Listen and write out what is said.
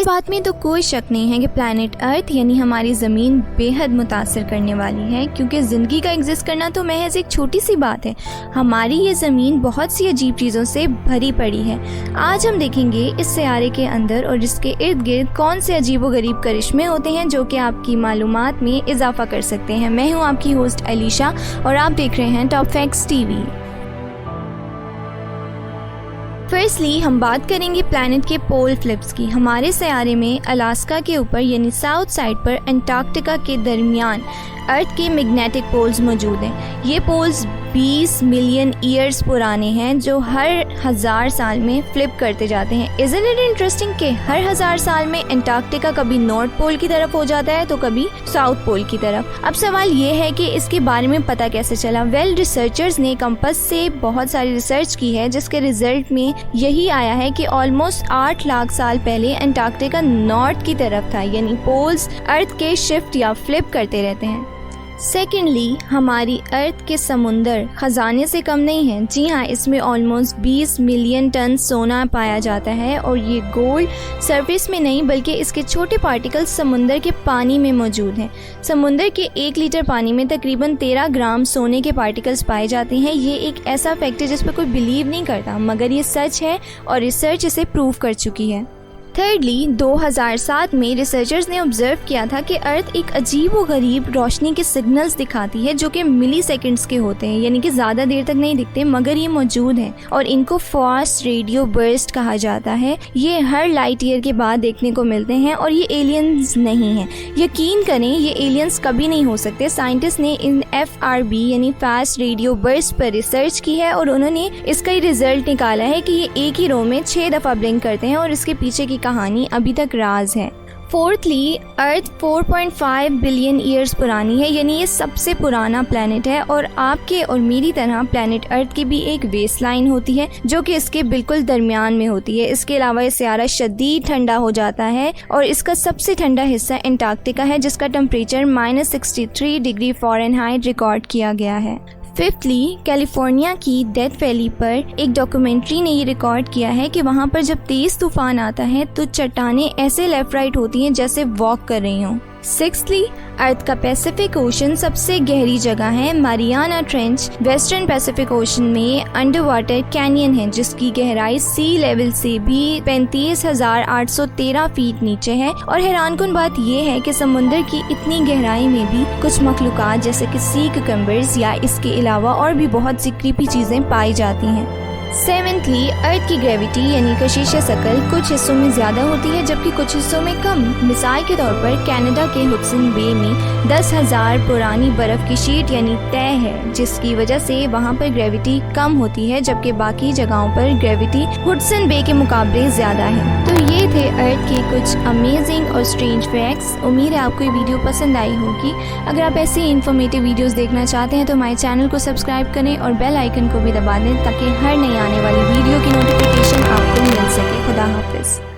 इस बात में तो कोई शक नहीं है कि प्लैनेट अर्थ यानी हमारी ज़मीन बेहद मुतासर करने वाली है, क्योंकि ज़िंदगी का एग्जिस्ट करना तो महज एक छोटी सी बात है। हमारी ये ज़मीन बहुत सी अजीब चीज़ों से भरी पड़ी है। आज हम देखेंगे इस सियारे के अंदर और इसके इर्द गिर्द कौन से अजीब व गरीब करिश्मे होते हैं जो कि आपकी मालूमात में इजाफा कर सकते हैं। मैं हूँ आपकी होस्ट अलीशा और आप देख रहे हैं टॉप फैक्ट्स टीवी। फर्स्टली हम बात करेंगे प्लैनेट के पोल फ्लिप्स की। हमारे सयारे में अलास्का के ऊपर यानी साउथ साइड पर अंटार्कटिका के दरमियान अर्थ के मैग्नेटिक पोल्स मौजूद हैं। ये पोल्स 20 मिलियन ईयर्स पुराने हैं जो हर 1000 साल में फ्लिप करते जाते हैं। इज़न्ट इट इंटरेस्टिंग कि हर 1000 साल में अंटार्कटिका कभी नॉर्थ पोल की तरफ हो जाता है तो कभी साउथ पोल की तरफ। अब सवाल ये है कि इसके बारे में पता कैसे चला। रिसर्चर्स ने कंपास से बहुत सारी रिसर्च की है जिसके रिजल्ट में यही आया है कि ऑलमोस्ट 8 लाख साल पहले अंटार्कटिका नॉर्थ की तरफ था, यानी पोल्स अर्थ के शिफ्ट या फ्लिप करते रहते हैं। सेकेंडली हमारी अर्थ के समुंदर खजाने से कम नहीं है। जी हाँ, इसमें ऑलमोस्ट 20 मिलियन टन सोना पाया जाता है और ये गोल्ड सरफेस में नहीं बल्कि इसके छोटे पार्टिकल्स समुंदर के पानी में मौजूद हैं। समुंदर के 1 लीटर पानी में तकरीबन 13 ग्राम सोने के पार्टिकल्स पाए जाते हैं। ये एक ऐसा फैक्ट है जिस पर कोई बिलीव नहीं करता, मगर ये सच है और रिसर्च इसे प्रूव कर चुकी है। थर्डली 2007 में रिसर्चर्स ने ऑब्जर्व किया था कि अर्थ एक अजीब व गरीब रोशनी के सिग्नल्स दिखाती है जो कि मिली सेकेंड्स के होते हैं, यानी कि ज़्यादा देर तक नहीं दिखते मगर ये मौजूद हैं और इनको फास्ट रेडियो बर्स्ट कहा जाता है। ये हर लाइट ईयर के बाद देखने को मिलते हैं और ये एलियंस नहीं हैं। यकीन करें ये एलियंस कभी नहीं हो सकते। साइंटिस्ट ने इन FRB यानी फास्ट रेडियो बर्स्ट पर रिसर्च की है और उन्होंने इसका ही रिजल्ट निकाला है कि ये एक ही रो में 6 दफ़ा ब्लिंक करते हैं और इसके पीछे की कहानी अभी तक राज है। फोर्थली अर्थ 4.5 बिलियन ईयर्स पुरानी है, यानी ये सबसे पुराना प्लैनेट है और आपके और मेरी तरह प्लैनेट अर्थ की भी एक बेसलाइन होती है जो कि इसके बिल्कुल दरमियान में होती है। इसके अलावा ये सियारा शदीद ठंडा हो जाता है और इसका सबसे ठंडा हिस्सा अंटार्कटिका है जिसका टेम्परेचर -63 डिग्री फ़ारेनहाइट रिकॉर्ड किया गया है। फिफ्थली कैलिफोर्निया की डेथ वैली पर एक डॉक्यूमेंट्री ने ये रिकॉर्ड किया है कि वहाँ पर जब तेज़ तूफान आता है तो चट्टानें ऐसे लेफ्ट राइट होती हैं जैसे वॉक कर रही हों। सिक्सथली अर्थ का पैसिफिक ओशन सबसे गहरी जगह है। Mariana trench western Pacific ocean में अंडर वाटर कैनियन है जिसकी गहराई सी लेवल से भी 35,813 फीट नीचे है। और हैरानकुन बात यह है कि समुद्र की इतनी गहराई में भी कुछ मखलूकात जैसे कि सी कुकम्बर्स या इसके अलावा और भी बहुत सी क्रीपी चीज़ें पाई जाती हैं। सेवेंथली अर्थ की ग्रेविटी यानी कशिश शकल कुछ हिस्सों में ज़्यादा होती है जबकि कुछ हिस्सों में कम। मिसाल के तौर पर कनाडा के हुडसन बे में 10,000 पुरानी बर्फ़ की शीट यानी तय है जिसकी वजह से वहाँ पर ग्रेविटी कम होती है जबकि बाकी जगहों पर ग्रेविटी हुडसन बे के मुकाबले ज़्यादा है। तो ये थे अर्थ के कुछ अमेजिंग और स्ट्रेंज फैक्ट्स। उम्मीद है आपको ये वीडियो पसंद आई होगी। अगर आप ऐसे इन्फॉर्मेटिव वीडियोज़ देखना चाहते हैं तो हमारे चैनल को सब्सक्राइब करें और बेल आइकन को भी दबा दें ताकि हर नई आने वाली वीडियो की नोटिफिकेशन आपको मिल सके। खुदा हाफिज़।